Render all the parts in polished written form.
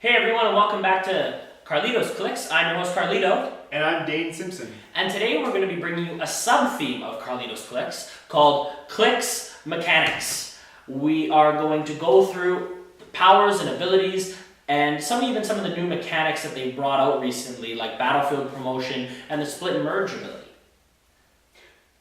Hey everyone, and welcome back to Carlito's Clix. I'm your host Carlito. And I'm Dane Simpson. And today we're going to be bringing you a sub-theme of Carlito's Clix called ClixMechanix. We are going to go through the powers and abilities and even some of the new mechanics that they brought out recently, like Battlefield Promotion and the Split and Merge ability.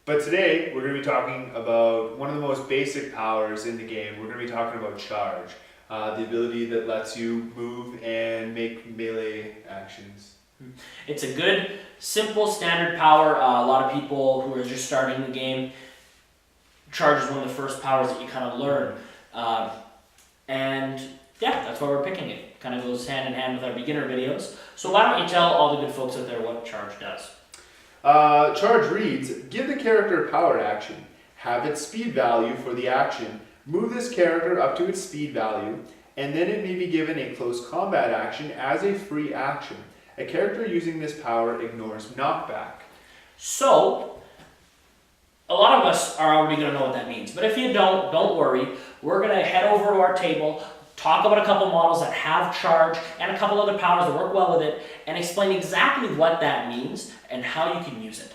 But today we're going to be talking about one of the most basic powers in the game. We're going to be talking about Charge. The ability that lets you move and make melee actions. It's a good, simple, standard power. A lot of people who are just starting the game, Charge is one of the first powers that you kind of learn. And yeah, that's why we're picking it. Kind of goes hand in hand with our beginner videos. So why don't you tell all the good folks out there what Charge does? Charge reads, give the character a power action, have its speed value for the action, move this character up to its speed value, and then it may be given a close combat action as a free action. A character using this power ignores knockback. So, a lot of us are already going to know what that means. But if you don't worry. We're going to head over to our table, talk about a couple models that have Charge and a couple other powers that work well with it, and explain exactly what that means and how you can use it.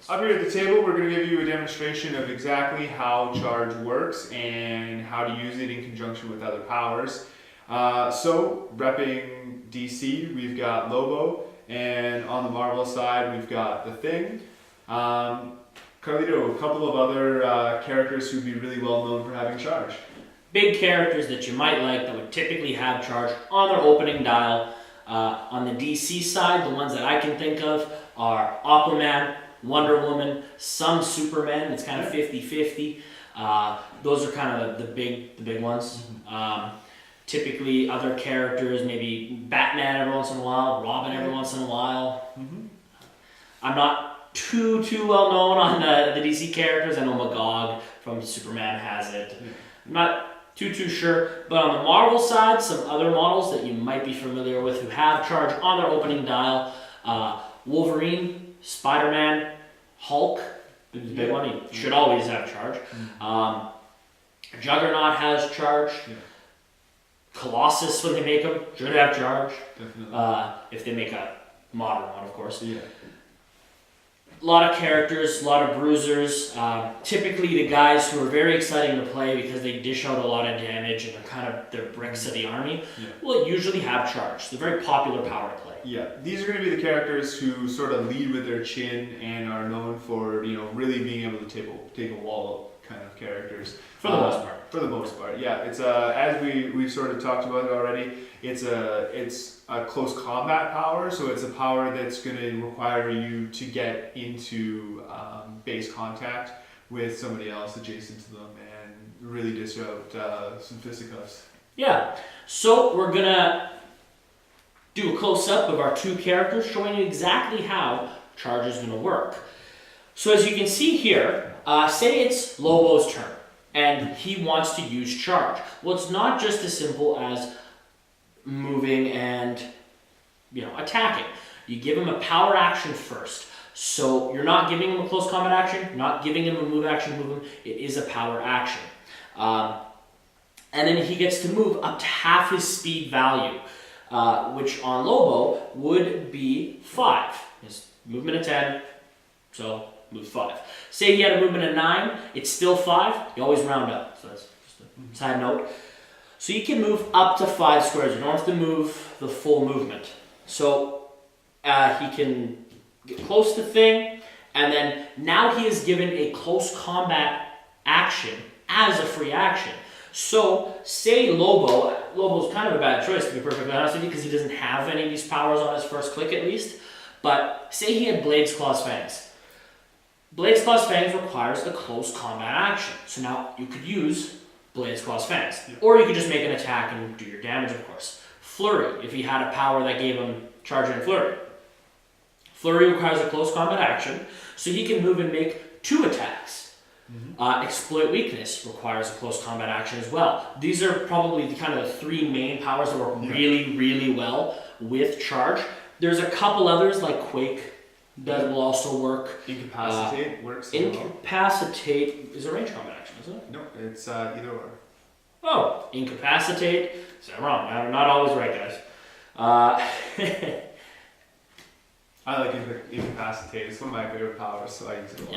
Up here at the table, we're going to give you a demonstration of exactly how Charge works and how to use it in conjunction with other powers. So, repping DC, we've got Lobo, and on the Marvel side, we've got The Thing. Carlito, a couple of other characters who'd be really well known for having Charge. Big characters that you might like that would typically have Charge on their opening dial. On the DC side, the ones that I can think of are Aquaman, Wonder Woman, some Superman. It's kind of 50-50. Those are kind of the big ones. Typically other characters, maybe Batman every once in a while, Robin every once in a while. I'm not too well known on the DC characters. I know Magog from Superman has it. I'm not too sure. But on the Marvel side, some other models that you might be familiar with who have Charge on their opening dial. Wolverine, Spider-Man, Hulk, the big one, he should always have Charge. Juggernaut has Charge. Colossus, when they make them, should have Charge. Definitely. If they make a modern one, of course. A lot of characters, a lot of bruisers. Typically the guys who are very exciting to play because they dish out a lot of damage and they're bricks of the army, will usually have Charge. It's a very popular power to play. These are going to be the characters who sort of lead with their chin and are known for, really being able to take a wall kind of characters. For the most part. For the most part, yeah. It's as we've sort of talked about it already. It's a close combat power, so it's a power that's going to require you to get into base contact with somebody else adjacent to them and really dish out some fisticuffs. Yeah. So we're gonna do a close-up of our two characters, showing you exactly how Charge is going to work. So as you can see here, say it's Lobo's turn, and he wants to use Charge. Well, it's not just as simple as moving and attacking. You give him a power action first. So you're not giving him a close combat action, you're not giving him a move action, it is a power action. And then he gets to move up to half his speed value. Which on Lobo would be 5. His movement of 10, so move 5. Say he had a movement of 9, it's still 5. You always round up, so that's just a side note. So you can move up to 5 squares. You don't have to move the full movement. So he can get close to Thing, and then now he is given a close combat action as a free action. So, say Lobo's kind of a bad choice to be perfectly honest with you because he doesn't have any of these powers on his first click at least, but say he had Blades, Claws, Fangs. Blades, Claws, Fangs requires a close combat action, so now you could use Blades, Claws, Fangs, or you could just make an attack and do your damage, of course. Flurry, if he had a power that gave him Charge and Flurry. Flurry requires a close combat action, so he can move and make 2 attacks. Exploit Weakness requires a close combat action as well. These are probably the 3 main powers that work really well with Charge. There's a couple others like Quake that will also work. Incapacitate works. Incapacitate is a range combat action, isn't it? No, it's either or. Oh, Incapacitate, So I'm wrong. I'm not always right, guys. Uh, I like incapacitate. It's one of my favorite powers, so I use it a lot.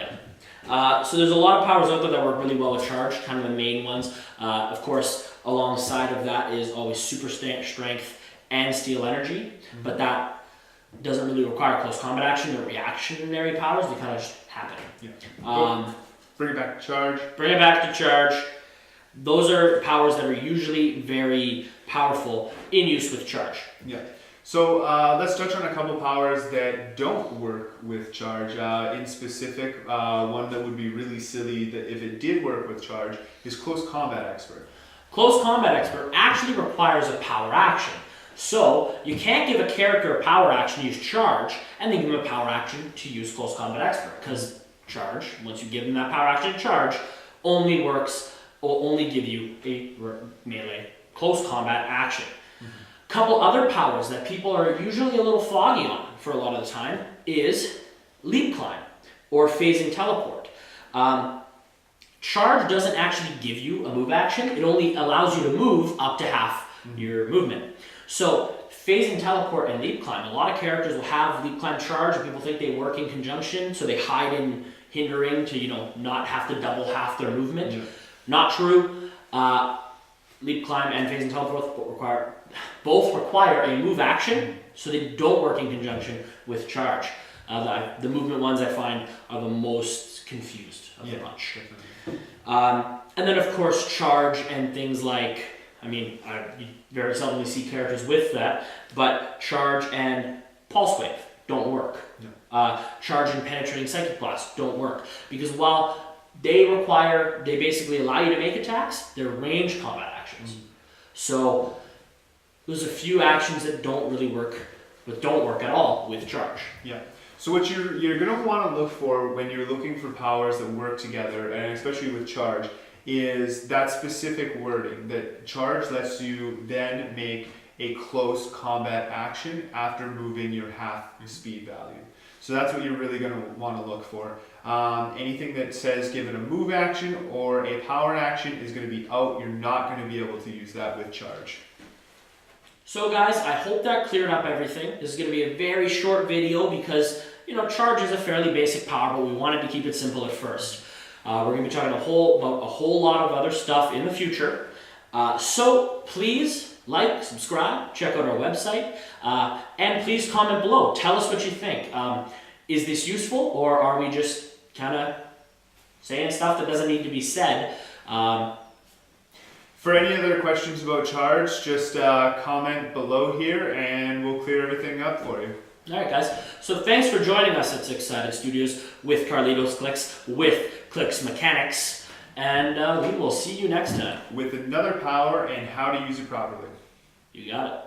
Yeah. So there's a lot of powers out there that work really well with charge, kind of the main ones. Of course, alongside of that is always super strength and steal energy, but that doesn't really require close combat action. They're reactionary powers. They kind of just happen. Yeah. Bring it back to charge. Bring it back to charge. Those are powers that are usually very powerful in use with charge. Yeah. So let's touch on a couple powers that don't work with charge. In specific, one that would be really silly that if it did work with charge is Close Combat Expert. Close Combat Expert actually requires a power action. So you can't give a character a power action to use charge and then give them a power action to use Close Combat Expert, because charge, once you give them that power action to charge, only works, will only give you a melee close combat action. Couple other powers that people are usually a little foggy on for a lot of the time is Leap Climb or Phasing Teleport. Charge doesn't actually give you a move action, it only allows you to move up to half your movement. So Phasing Teleport and Leap Climb, a lot of characters will have Leap Climb Charge, and people think they work in conjunction, so they hide in hindering to, not have to double half their movement. Yeah. Not true. Leap Climb and Phasing Teleport both require a move action, so they don't work in conjunction with charge. The movement ones I find are the most confused of the bunch. And then of course charge and things like, you very seldomly see characters with that, but charge and Pulse Wave don't work. No. Charge and Penetrating Psychic Blast don't work, because while they basically allow you to make attacks, they're range combat actions. So there's a few actions that don't really work, but don't work at all with charge. Yeah. So what you're going to want to look for when you're looking for powers that work together, and especially with charge, is that specific wording that charge lets you then make a close combat action after moving your half speed value. So that's what you're really going to want to look for. Anything that says given a move action or a power action is going to be out. You're not going to be able to use that with charge. So guys, I hope that cleared up everything. This is going to be a very short video because, charge is a fairly basic power, but we wanted to keep it simple at first. We're going to be talking about a whole lot of other stuff in the future. So please like, subscribe, check out our website, and please comment below. Tell us what you think. Is this useful, or are we just kind of saying stuff that doesn't need to be said? For any other questions about charge, just comment below here and we'll clear everything up for you. Alright guys, so thanks for joining us at Six Sided Studios with Carlito's Clix, with ClixMechanix, and we will see you next time. With another power and how to use it properly. You got it.